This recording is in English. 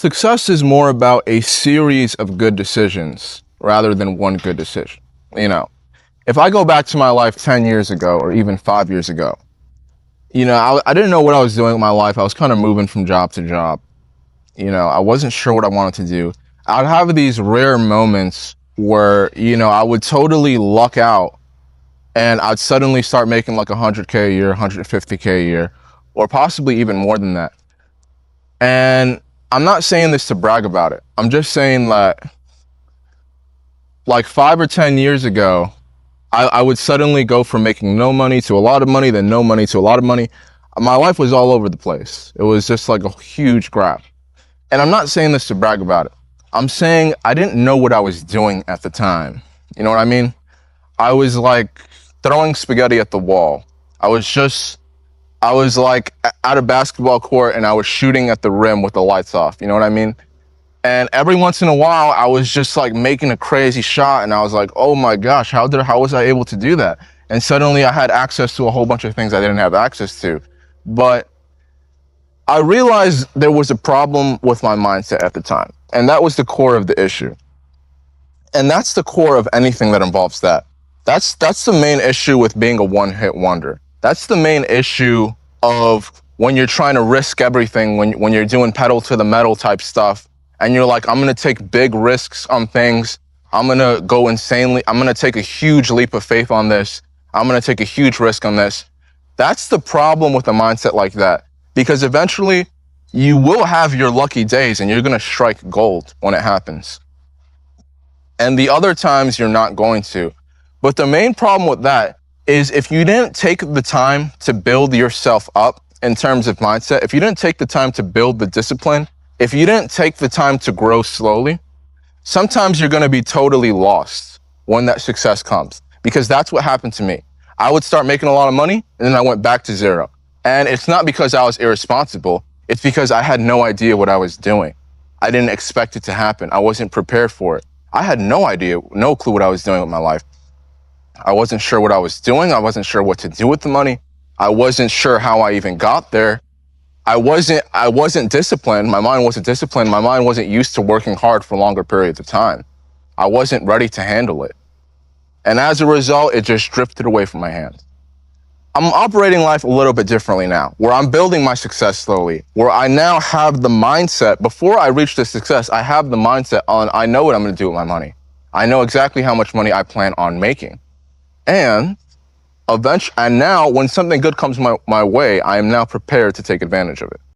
Success is more about a series of good decisions rather than one good decision. You know, if I go back to my life 10 years ago or even 5 years ago, I didn't know what I was doing with my life. I was kind of moving from job to job. I wasn't sure what I wanted to do. I'd have these rare moments where, I would totally luck out and I'd suddenly start making like 100K a year, 150K a year, or possibly even more than that. And I'm not saying this to brag about it. I'm just saying that like 5 or 10 years ago, I would suddenly go from making no money to a lot of money, then no money to a lot of money. My life was all over the place. It was just like a huge graph. And I'm not saying this to brag about it. I'm saying I didn't know what I was doing at the time. You know what I mean? I was like throwing spaghetti at the wall. I was like at a basketball court and I was shooting at the rim with the lights off. You know what I mean? And every once in a while, I was just like making a crazy shot and I was like, oh my gosh, how was I able to do that? And suddenly I had access to a whole bunch of things I didn't have access to. But I realized there was a problem with my mindset at the time. And that was the core of the issue. And that's the core of anything that involves that. That's the main issue with being a one-hit wonder. That's the main issue of when you're trying to risk everything, when you're doing pedal to the metal type stuff, and you're like, I'm going to take big risks on things. I'm going to go insanely. I'm going to take a huge leap of faith on this. I'm going to take a huge risk on this. That's the problem with a mindset like that, because eventually you will have your lucky days and you're going to strike gold when it happens. And the other times you're not going to. But the main problem with that is if you didn't take the time to build yourself up in terms of mindset, if you didn't take the time to build the discipline, if you didn't take the time to grow slowly, sometimes you're going to be totally lost when that success comes, because that's what happened to me. I would start making a lot of money and then I went back to zero. And it's not because I was irresponsible. It's because I had no idea what I was doing. I didn't expect it to happen. I wasn't prepared for it. I had no idea, no clue what I was doing with my life. I wasn't sure what I was doing. I wasn't sure what to do with the money. I wasn't sure how I even got there. I wasn't disciplined. My mind wasn't disciplined. My mind wasn't used to working hard for longer periods of time. I wasn't ready to handle it. And as a result, it just drifted away from my hands. I'm operating life a little bit differently now, where I'm building my success slowly, where I now have the mindset. Before I reach the success, I have the mindset on, I know what I'm going to do with my money. I know exactly how much money I plan on making. And now when something good comes my way, I am now prepared to take advantage of it.